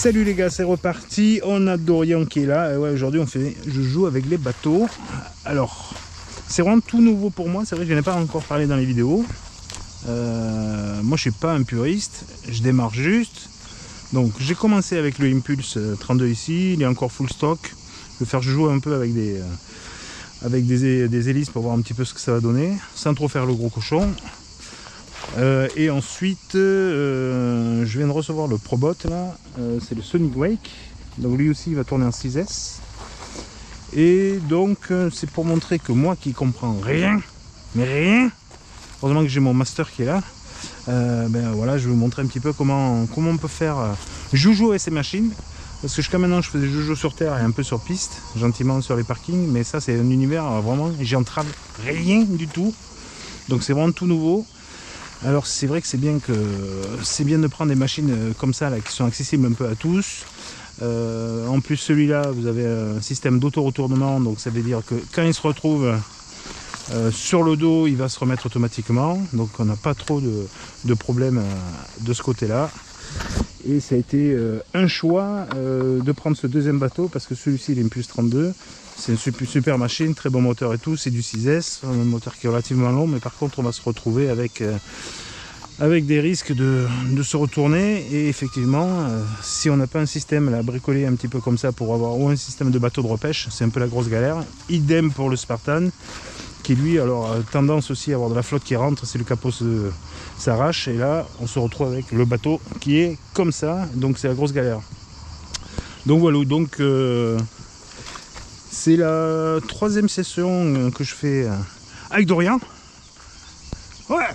Salut les gars, c'est reparti. On a Dorian qui est là. Et ouais, aujourd'hui je joue avec les bateaux. Alors, c'est vraiment tout nouveau pour moi. C'est vrai que je n'ai pas encore parlé dans les vidéos. Moi je suis pas un puriste, je démarre juste. Donc j'ai commencé avec le Impulse 32 ici, il est encore full stock. Je vais faire jouer un peu avec des hélices pour voir un petit peu ce que ça va donner, sans trop faire le gros cochon. Et ensuite je viens de recevoir le Probot là, c'est le Sonic Wake. Donc lui aussi il va tourner en 6S. Et donc c'est pour montrer que moi qui comprends rien, mais rien, heureusement que j'ai mon master qui est là. Ben voilà, je vais vous montrer un petit peu comment on peut faire joujou avec ces machines. Parce que jusqu'à maintenant je faisais joujou sur terre et un peu sur piste, gentiment sur les parkings. Mais ça c'est un univers vraiment, j'y entrave rien du tout. Donc c'est vraiment tout nouveau. Alors c'est vrai que c'est bien de prendre des machines comme ça là, qui sont accessibles un peu à tous. En plus celui-là vous avez un système d'auto-retournement, donc ça veut dire que quand il se retrouve sur le dos il va se remettre automatiquement, donc on n'a pas trop de problèmes de ce côté là. Et ça a été un choix de prendre ce deuxième bateau parce que celui-ci il est Impulse 32, c'est une super machine, très bon moteur et tout, c'est du 6S, un moteur qui est relativement long, mais par contre on va se retrouver avec des risques de se retourner. Et effectivement si on n'a pas un système là, bricolé un petit peu comme ça pour avoir ou un système de bateau de repêche, c'est un peu la grosse galère. Idem pour le Spartan qui lui alors a tendance aussi à avoir de la flotte qui rentre si le capot s'arrache, et là on se retrouve avec le bateau qui est comme ça, donc c'est la grosse galère. Donc voilà, donc c'est la troisième session que je fais avec Dorian. Ouais.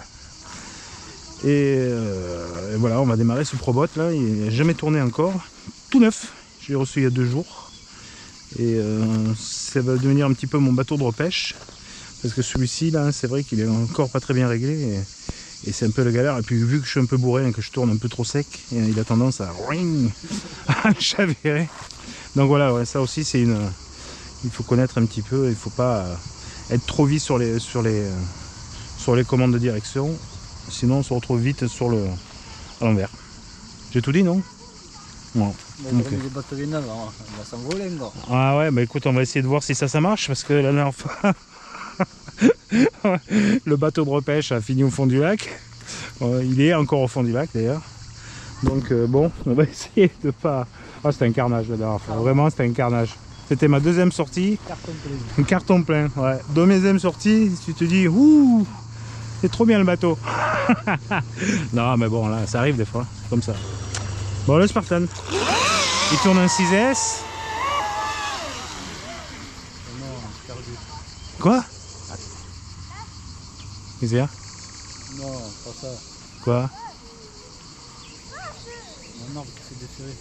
Et voilà, on va démarrer ce Probot là, il n'a jamais tourné encore, tout neuf, je l'ai reçu il y a 2 jours. Et ça va devenir un petit peu mon bateau de repêche. Parce que celui-ci là, c'est vrai qu'il est encore pas très bien réglé et c'est un peu la galère. Et puis vu que je suis un peu bourré et que je tourne un peu trop sec, il a tendance à chavirer. Donc voilà, ouais, ça aussi c'est il faut connaître un petit peu, il faut pas être trop vite sur les commandes de direction, sinon on se retrouve vite à l'envers. J'ai tout dit, non? Non. Okay. Les batteries neuves, on va s'envoler encore. Ah ouais, bah écoute, on va essayer de voir si ça marche, parce que la dernière fois le bateau de repêche a fini au fond du lac. Il est encore au fond du lac d'ailleurs. Donc bon, on va essayer de pas... Ah, c'était un carnage la dernière fois, vraiment c'était un carnage. C'était ma deuxième sortie. Carton plein. Un carton plein, ouais. Deuxième sortie, tu te dis, ouh, c'est trop bien le bateau. Non mais bon, là, ça arrive des fois, comme ça. Bon, le Spartan, il tourne un 6S. Quoi? Qu'est-ce qu'il y a? Non, pas ça. Quoi? Un arbre qui s'est déchiré.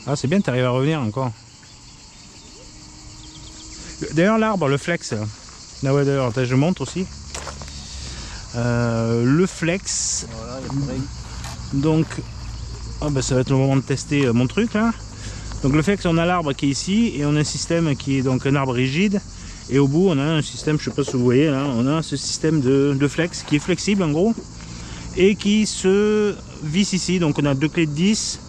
Ah, c'est bien, tu arrives à revenir encore. D'ailleurs, l'arbre, le flex. Ah ouais, d'ailleurs, je monte aussi. Le flex. Voilà, le frein. Donc, oh, bah, ça va être le moment de tester mon truc là. Donc, le flex, on a l'arbre qui est ici et on a un système qui est donc un arbre rigide. Et au bout on a un système, je sais pas si vous voyez là, on a ce système de flex qui est flexible en gros et qui se visse ici. Donc on a 2 clés de 10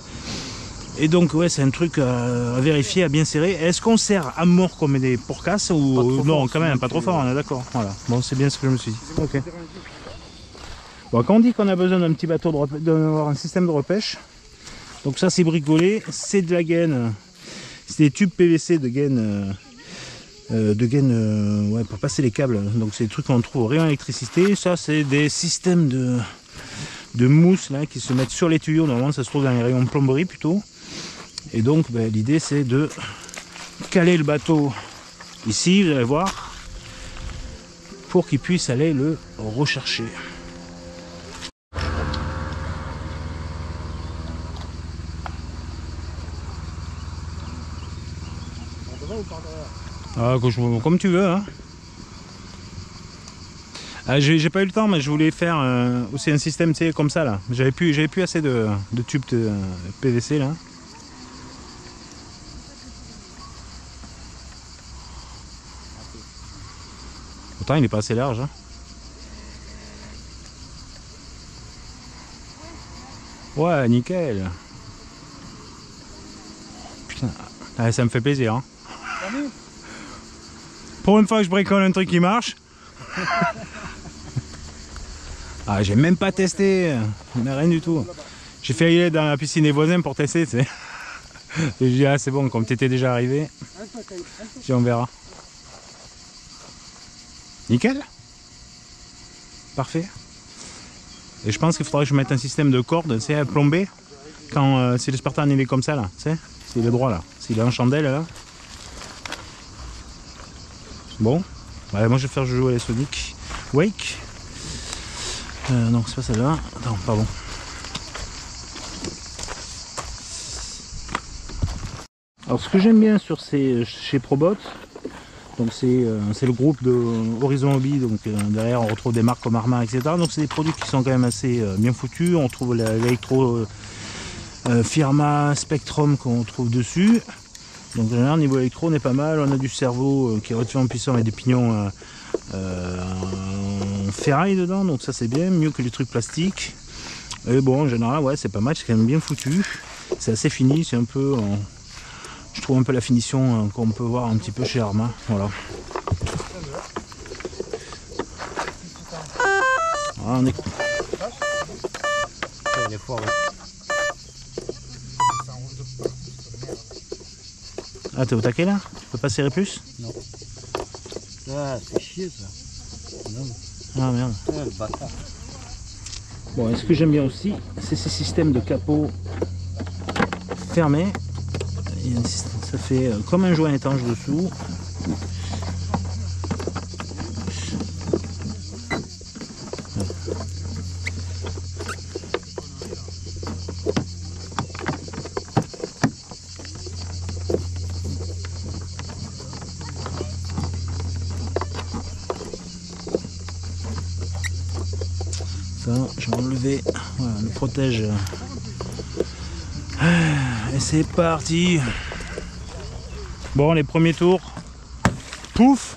et donc ouais, c'est un truc à vérifier, à bien serrer. Est-ce qu'on serre à mort comme des porcasses ou non? Quand même pas trop fort, on est d'accord. Voilà, bon, c'est bien ce que je me suis dit. Ok. Bon, quand on dit qu'on a besoin d'un petit bateau d'avoir un système de repêche, donc ça c'est bricolé, c'est de la gaine, c'est des tubes PVC de gaine. Ouais, pour passer les câbles, donc c'est des trucs qu'on trouve au rayon électricité. Ça c'est des systèmes de mousse là qui se mettent sur les tuyaux, normalement ça se trouve dans les rayons de plomberie plutôt. Et donc ben, l'idée c'est de caler le bateau ici, vous allez voir, pour qu'il puisse aller le rechercher. Ah, comme tu veux, hein. Ah, j'ai pas eu le temps, mais je voulais faire aussi un système comme ça là. J'avais plus assez de tubes de PVC là. Pourtant il est pas assez large, hein. Ouais, nickel. Ah, ça me fait plaisir. Hein. Pour une fois que je bricole un truc qui marche. Ah, j'ai même pas testé. Mais rien du tout. J'ai fait aller dans la piscine des voisins pour tester. Et j'ai dit, ah, c'est bon, comme t'étais déjà arrivé. J'ai dit, on verra. Nickel. Parfait. Et je pense qu'il faudrait que je mette un système de corde, tu sais, plombé. Quand si le Spartan il est comme ça là, tu sais, s'il est droit là, s'il est en chandelle là. Bon, ouais, moi je vais faire jouer les Sonic Wake. Non, c'est pas celle-là. Attends, pardon. Alors ce que j'aime bien sur chez Probot, donc c'est le groupe de Horizon Hobby, donc derrière on retrouve des marques comme Arma, etc. Donc c'est des produits qui sont quand même assez bien foutus. On trouve l'électro Firma, Spectrum qu'on trouve dessus. Donc là, au niveau électro, on est pas mal. On a du cerveau qui est relativement puissant avec des pignons en ferraille dedans, donc ça c'est bien, mieux que les trucs plastiques. Et bon, en général, ouais, c'est pas mal, c'est quand même bien foutu. C'est assez fini, c'est un peu. Je trouve un peu la finition qu'on peut voir un petit peu chez Arma. Voilà. Ah, on est... Ah, t'es au taquet là? Tu peux pas serrer plus? Non. Ah, c'est chier ça. Non. Ah merde. Ah, le bâtard. Bon, et ce que j'aime bien aussi, c'est ces systèmes de capot fermés. Ça fait comme un joint étanche dessous. Ça, je vais enlever, voilà, le protège. Et c'est parti. Bon, les premiers tours. Pouf.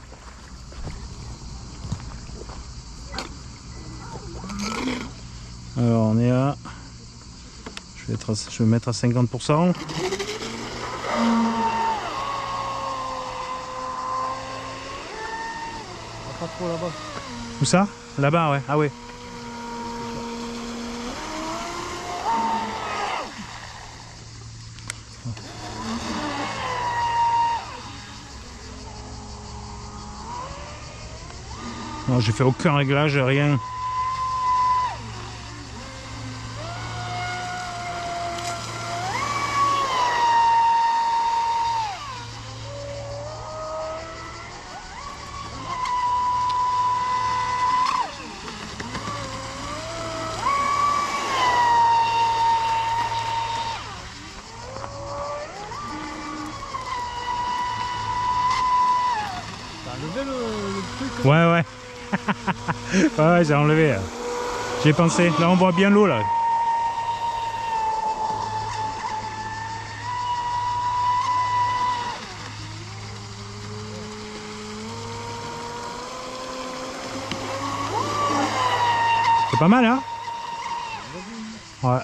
Alors on est à... Je vais mettre à 50%. Pas trop là-bas. Où ça? Là-bas, ouais. Ah ouais. Non, j'ai fait aucun réglage, rien. T'as enlevé le truc? Ouais, ouais. Ouais, j'ai enlevé. J'ai pensé. Là, on voit bien l'eau, là. C'est pas mal, hein? Ouais.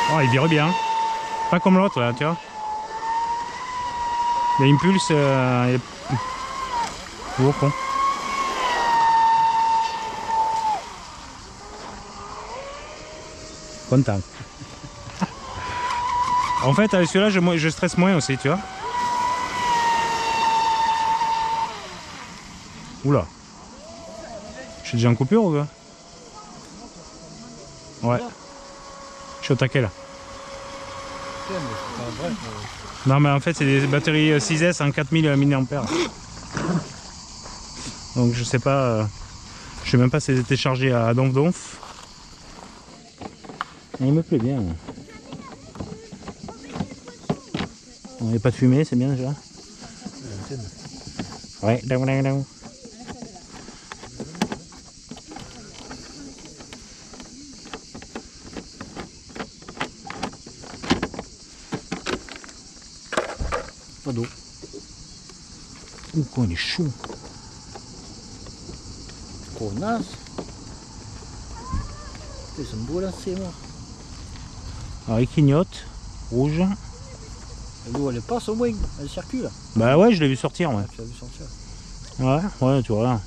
Oh, il vire bien. Pas comme l'autre là, tu vois. L'impulse est... Oh, con. Content. En fait, avec celui-là, je stresse moins aussi, tu vois. Oula. Je suis déjà en coupure ou quoi? Ouais. Je suis au taquet là. Non mais en fait c'est des batteries 6S en 4000 mAh. Donc je sais pas, je sais même pas si elles étaient chargées à donf donf. Il me plaît bien. On n'avait pas de fumée, c'est bien déjà. Ouais, down. Pas d'eau. Ouh, quoi, il est chaud. Connasse. Ils sont beaux lancés, moi. Alors, il clignote. Rouge. L'eau, elle passe au moins. Elle circule. Bah ouais, je l'ai vu sortir, ouais. Tu as vu sortir. Ouais, tu vois.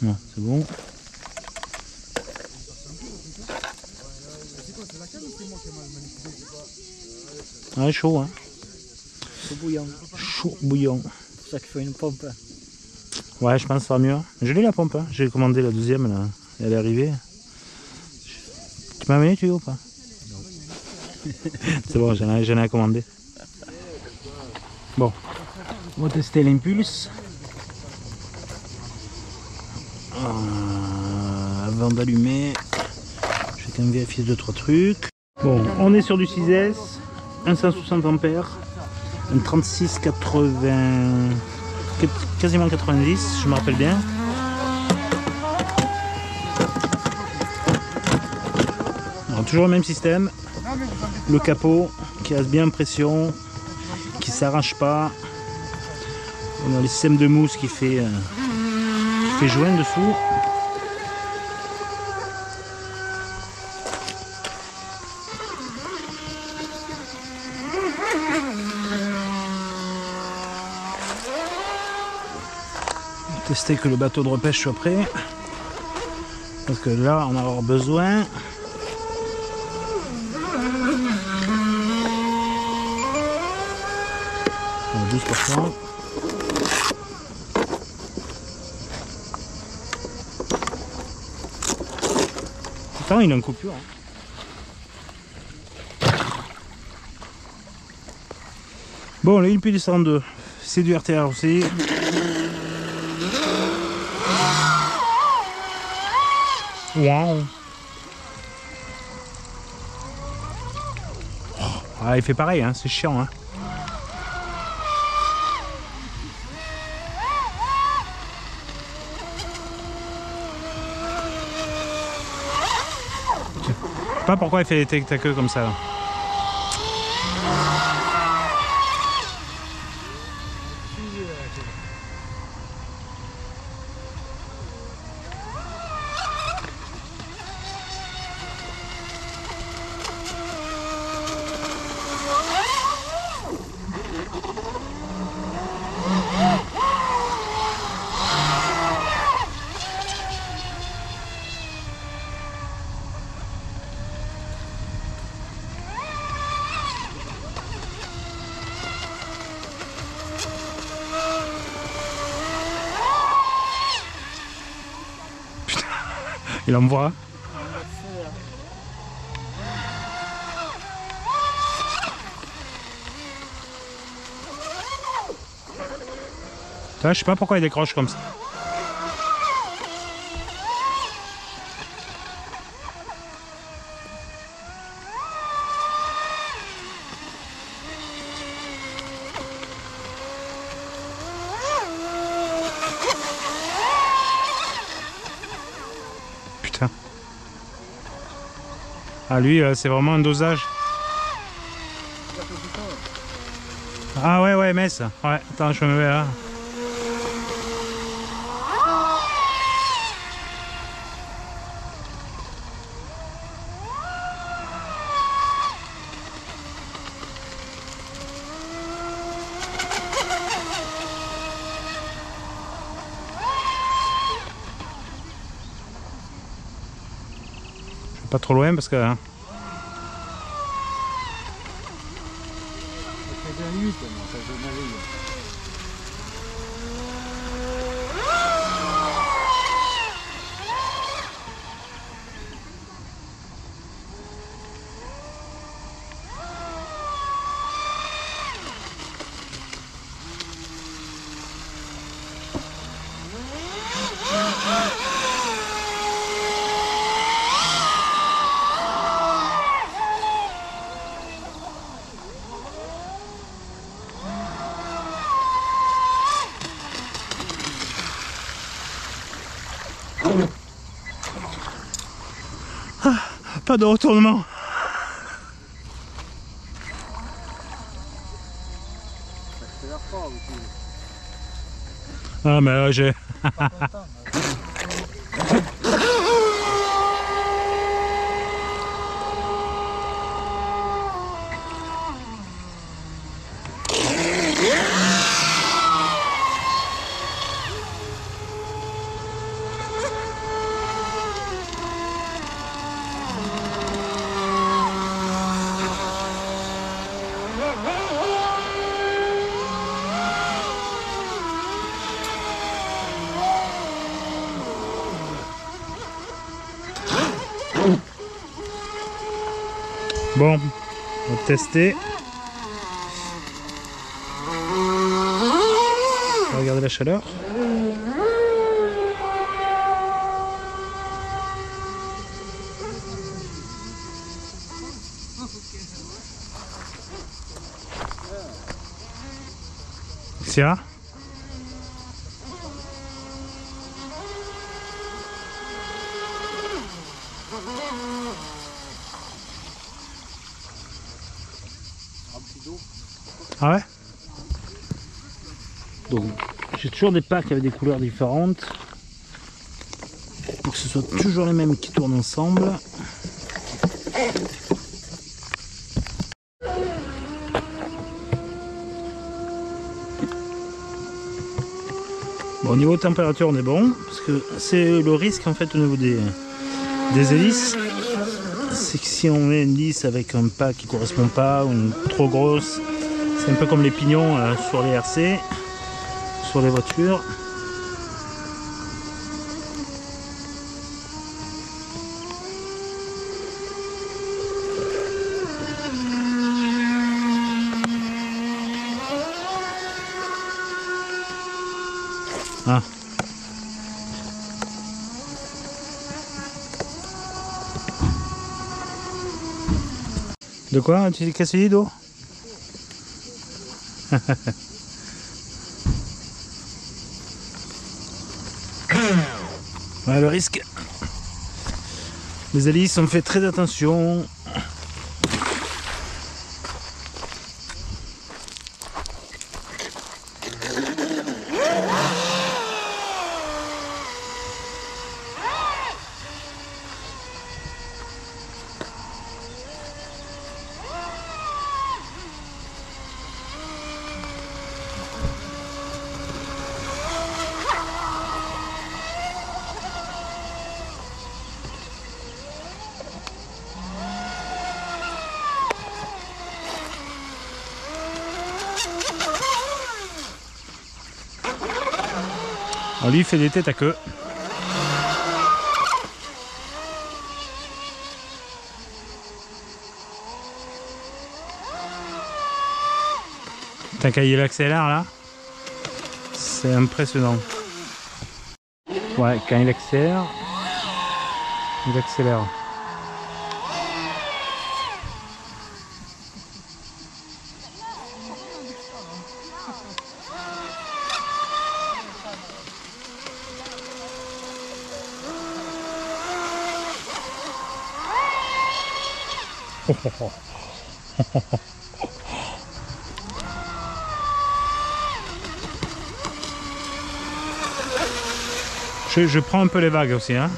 Ouais, c'est bon. Ouais, chaud, hein. C'est bouillant. Chaud, bouillant. C'est pour ça qu'il faut une pompe. Ouais, je pense que ça sera mieux. Je l'ai la pompe, hein. J'ai commandé la deuxième, là. Elle est arrivée. Tu m'as amené, tu veux ou pas? Non. C'est bon, j'en ai commandé. Bon, on va tester l'impulse. Avant d'allumer, je vais quand même vérifier 2-3 trucs. Bon, on est sur du 6S, 160 ampères, un 36-80, quasiment 90, je me rappelle bien. Alors, toujours le même système, le capot qui reste bien en pression, qui s'arrache pas. On a le système de mousse qui fait joint dessous. Tester que le bateau de repêche soit prêt, parce que là on va avoir besoin. 12%. Attends, il a une coupure. Bon, le ILP 102, c'est du RTR aussi. Waouh. Ah, il fait pareil, hein, c'est chiant. Hein. Je sais pas pourquoi il fait ta queue comme ça. Là. Il envoie. Je sais pas pourquoi il décroche comme ça. Putain. Ah lui, c'est vraiment un dosage. Ah ouais, Metz. Ouais, attends, je me mets là. Pas trop loin parce que... Hein. Pas de retournement. Ah mais là j'ai... Bon, on va tester. On va regarder la chaleur. Sia. Ah ouais? Donc j'ai toujours des packs avec des couleurs différentes pour que ce soit toujours les mêmes qui tournent ensemble. Bon, au niveau température on est bon parce que c'est le risque en fait au niveau des hélices, c'est que si on met une lisse avec un pack qui correspond pas ou une trop grosse, c'est un peu comme les pignons sur les RC, sur les voitures. Ah. De quoi? Tu t'es cassé les dos? Ouais, le risque. Les hélices, on fait très attention. Alors lui il fait des têtes à queue. T'as quand il accélère là, c'est impressionnant. Ouais, quand il accélère, il accélère. Je prends un peu les vagues aussi, hein.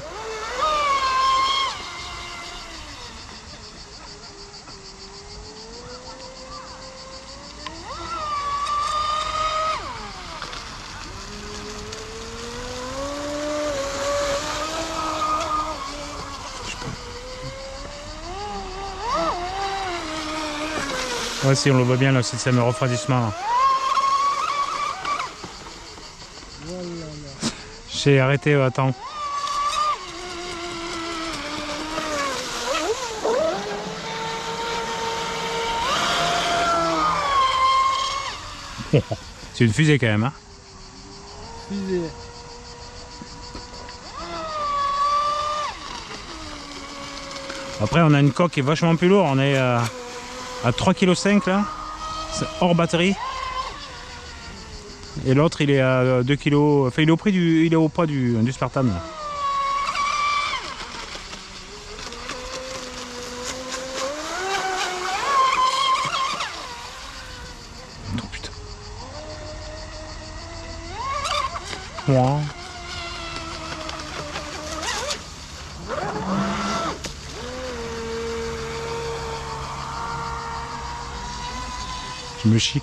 Ouais, si on le voit bien, le système de refroidissement. J'ai arrêté, attends. C'est une fusée quand même, hein. Fusée. Après, on a une coque qui est vachement plus lourde. On est à 3,5 kg là. C'est hors batterie. Et l'autre, il est à 2 kg. Enfin, il est au poids du Spartan. Là. Ouais. Je me chie.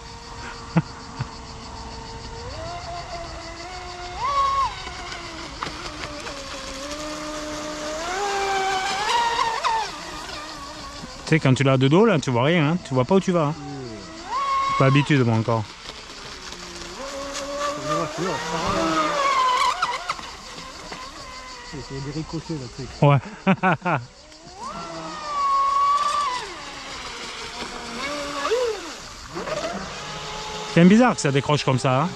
Tu sais, quand tu l'as de dos, là, tu vois rien, hein. Tu vois pas où tu vas. Hein. Pas habitude, moi, encore. C'est des ricochets, là, tu sais. Ouais. C'est quand même bizarre que ça décroche comme ça. Hein.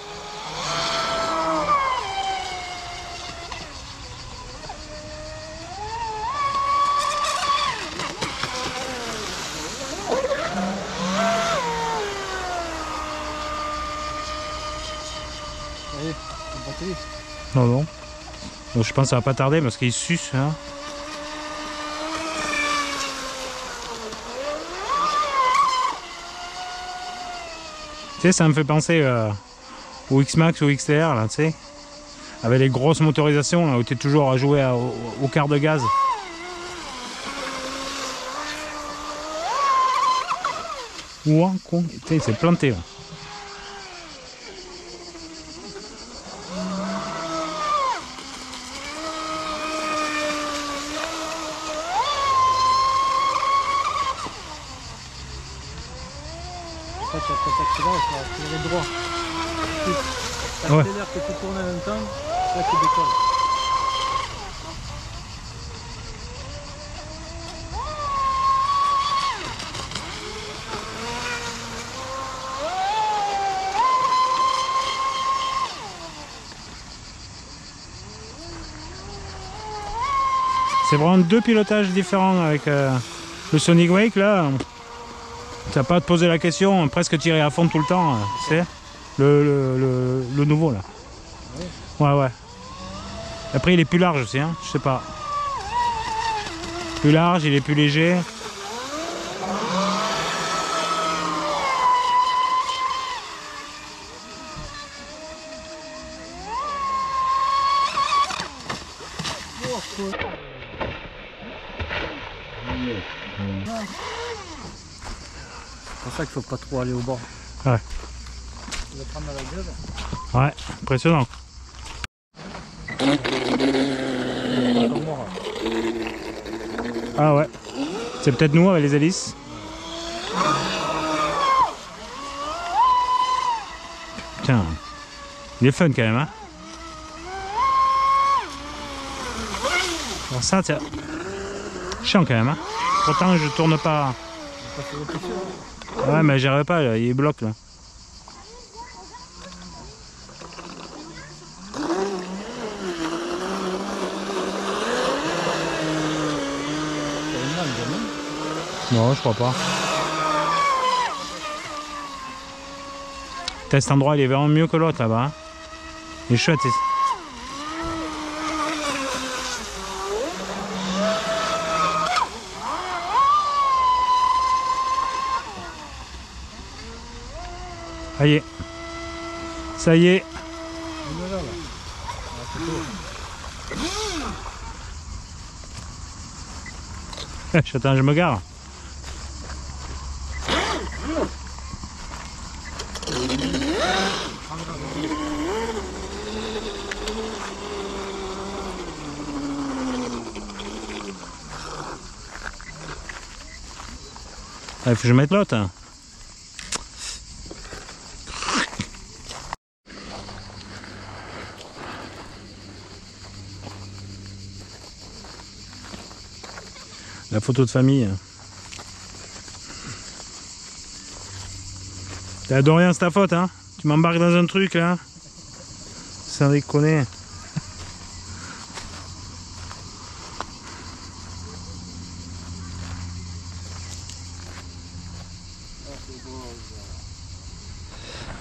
Allez, c'est batterie. Non, non. Donc, je pense que ça va pas tarder parce qu'il suce. Hein. Tu sais, ça me fait penser au X-Max ou XTR, là, tu sais. Avec les grosses motorisations, là, où tu es toujours à jouer au quart de gaz. Ouah, con. Tu sais, il s'est planté, là. En fait, quand tu accélères, tu vas accélérer droit. Tu accélères que tu tournes en même temps, là tu décolles. C'est vraiment deux pilotages différents avec le Sonic Wake, là. Tu n'as pas à te poser la question, presque tiré à fond tout le temps, c'est le nouveau là. Ouais, ouais. Après il est plus large aussi, hein, je sais pas. Plus large, il est plus léger. C'est pour ça qu'il faut pas trop aller au bord. Ouais. Tu vas prendre à la gueule. Ouais, impressionnant. Ah ouais. C'est peut-être nous avec les hélices. Putain. Il est fun quand même, hein. Alors ça, tiens. Chiant quand même, hein. Pourtant je tourne pas. Ouais, mais j'arrive pas, là. Il bloque là. Non, je crois pas. Cet endroit il est vraiment mieux que l'autre là-bas. Hein. Il est chouette. Ça y est. Ça y est. Attends, je me gare. Il faut que je mette l'autre. Hein. La photo de famille. T'as de rien, c'est ta faute, hein. Tu m'embarques dans un truc, là. Sans déconner.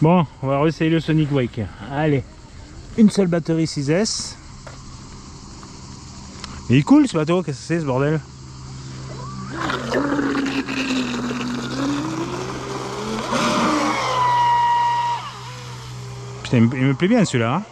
Bon, on va réessayer le Sonic Wake. Allez. Une seule batterie 6S. Mais il est cool ce bateau, qu'est-ce que c'est ce bordel? Putain, il me plaît bien celui-là. Hein.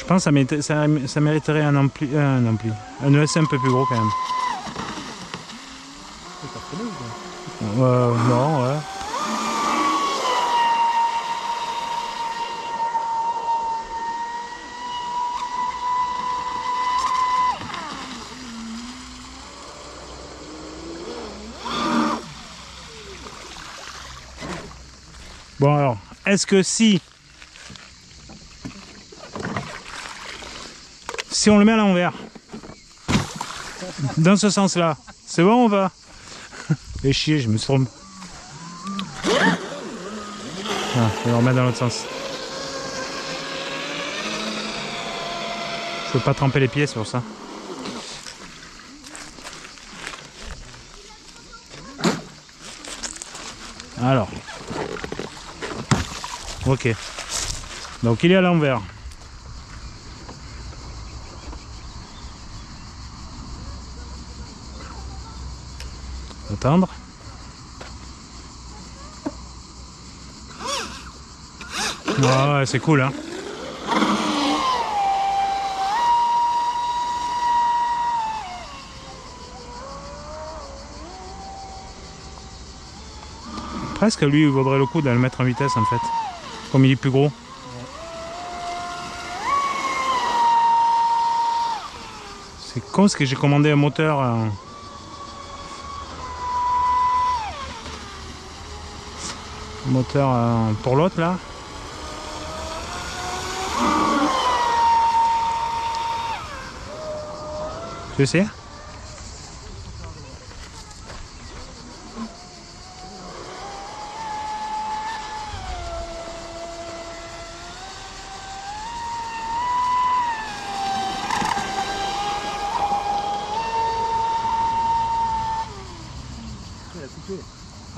pense que ça mériterait un ampli, un ES un peu plus gros quand même. C'est pas trop ou quoi? Non, ouais. Bon alors, est-ce que si on le met à l'envers, dans ce sens-là, c'est bon ou pas? Et chier, je me suis trompé. Ah, je vais le remettre dans l'autre sens. Je peux pas tremper les pieds, c'est pour ça. Alors. Ok. Donc il est à l'envers. Attendre. Ouais, c'est cool, hein. Presque lui, il vaudrait le coup de le mettre en vitesse en fait. Comme il est plus gros. C'est con parce que j'ai commandé un moteur. Pour l'autre là. Tu veux essayer?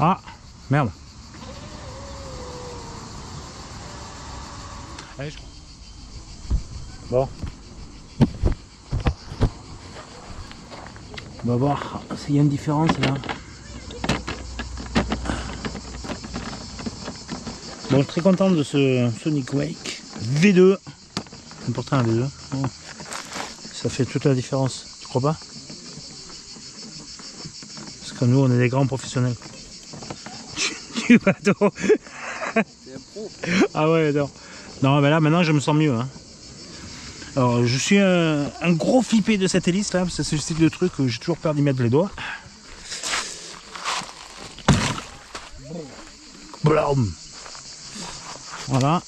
Ah, merde. Allez, je... Bon. On va voir s'il y a une différence là. Bon, très content de ce Sonic Wake V2. C'est important un V2. Oh. Ça fait toute la différence, tu crois pas? Parce que nous on est des grands professionnels. Du bateau. C'est un pro. Ah ouais, non. Non, mais là maintenant je me sens mieux. Hein. Alors je suis un gros flippé de cette hélice là, parce que c'est le style de truc où j'ai toujours peur d'y mettre les doigts. Blam. Voilà.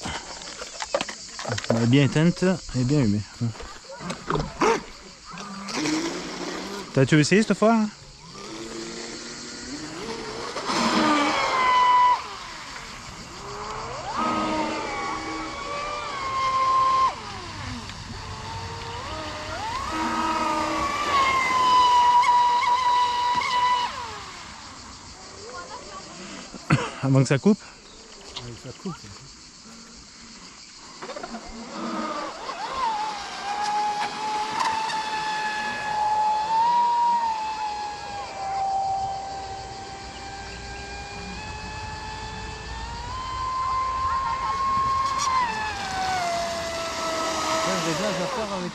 Elle est bien éteinte et bien humée. Tu veux essayer cette fois hein? Avant que ça coupe? Oui, ça coupe.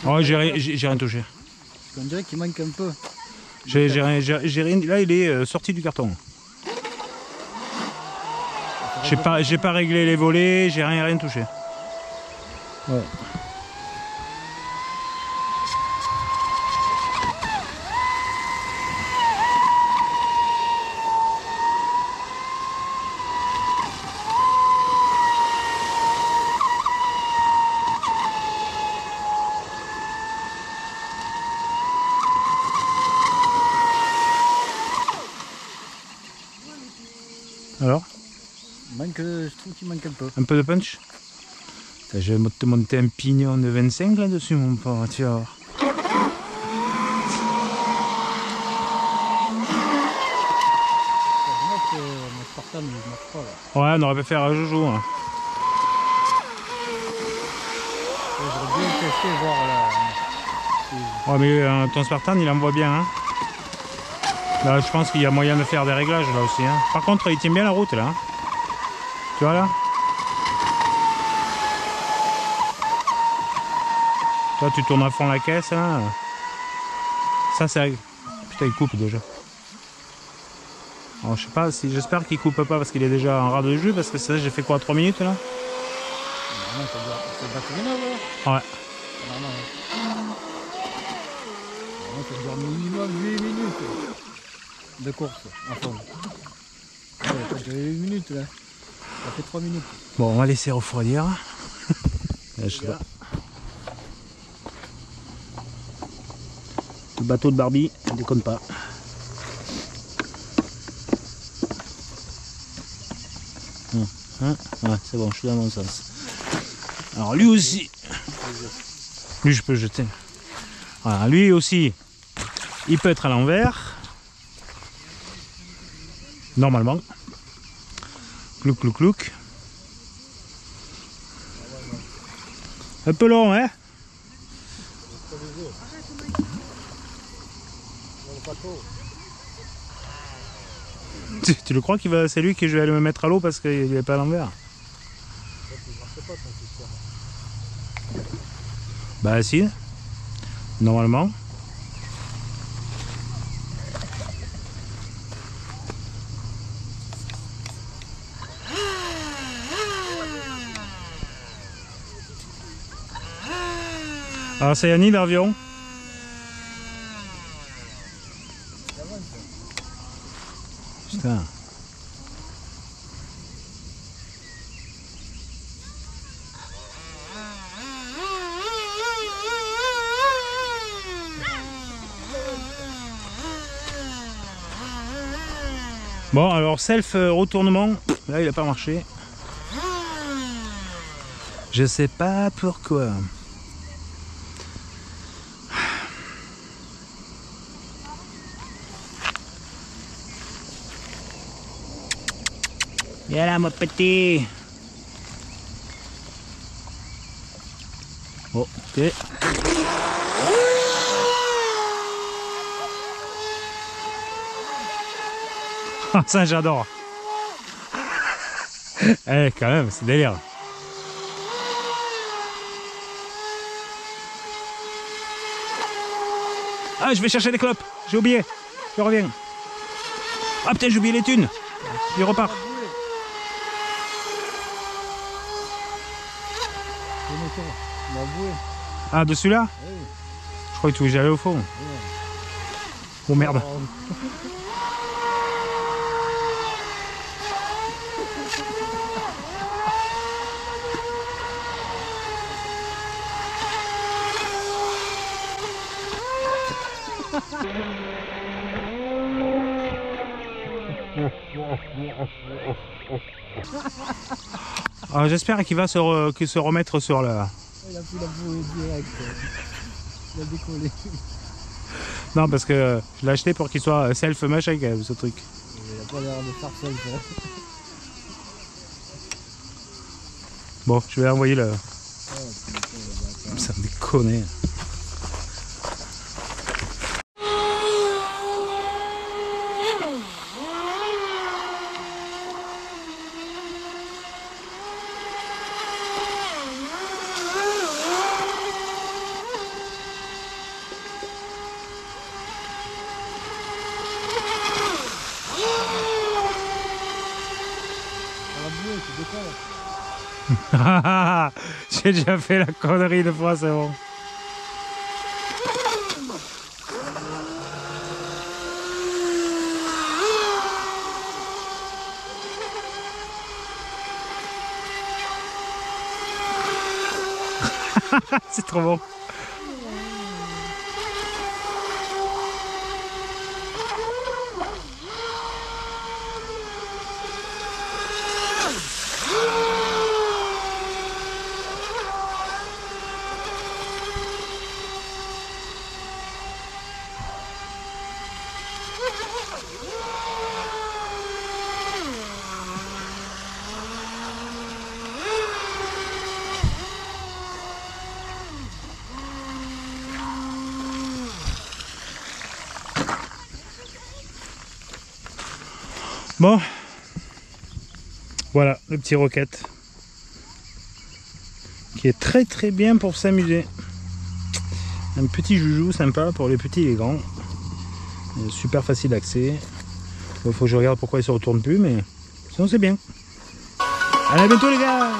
Oh, j'ai rien touché. On dirait qu'il manque un peu. J'ai rien. Là, il est sorti du carton. J'ai pas réglé les volets, j'ai rien touché. Ouais. Alors? Je trouve qu'il manque un peu. Un peu de punch? Je vais te monter un pignon de 25 là-dessus, mon pauvre, tu vas voir. Mon Spartan il marche pas là. Ouais, on aurait pu faire un joujou. Hein. J'aurais bien testé voir là. Ouais, mais ton Spartan il envoie bien. Hein. Là, je pense qu'il y a moyen de faire des réglages là aussi. Hein. Par contre, il tient bien la route là. Hein. Tu vois là? Toi tu tournes à fond la caisse là. Ça c'est... Putain il coupe déjà. Alors je sais pas si... J'espère qu'il coupe pas parce qu'il est déjà en rade de jus. Parce que ça j'ai fait quoi 3 minutes là? Non, c'est batterie neuve là. Ouais. Non, ça dure minimum 8 minutes de course à fond. Ouais, ça dure 8 minutes là. Ça fait 3 minutes. Bon on va laisser refroidir. Je sais pas. Le bateau de Barbie, ne déconne pas. Ouais, c'est bon, je suis dans mon sens. Alors lui aussi, lui je peux le jeter. Voilà, lui aussi, il peut être à l'envers. Normalement. Clouc, clouc, clouc. Un peu long, hein? Tu le crois qu'il va, c'est lui que je vais aller me mettre à l'eau parce qu'il n'est pas à l'envers? Bah si, normalement. Alors c'est Yanni l'avion. Putain. Bon alors self retournement, là il a pas marché. Je sais pas pourquoi. Viens là, mon petit. Oh, ok. Ah, ça, j'adore. Eh, quand même, c'est délire. Ah, je vais chercher des clopes. J'ai oublié. Je reviens. Ah, putain, j'ai oublié les thunes. Il repart. Ah, de celui-là? Oui. Je crois que tu voulais aller au fond. Oui. Oh merde. Ah, j'espère qu'il va se remettre sur la... Il a pris la bouée direct. Il a décollé. Non, parce que je l'ai acheté pour qu'il soit self machin quand même, ce truc. Il a pas l'air de faire self. Bon, je vais envoyer le... Ça me déconne. J'ai déjà fait la connerie de fois, c'est bon. C'est trop bon. Bon, voilà le petit roquette qui est très très bien pour s'amuser. Un petit joujou sympa pour les petits et les grands. Super facile d'accès. Il faut que je regarde pourquoi il se retourne plus, mais sinon c'est bien. Allez, à bientôt les gars.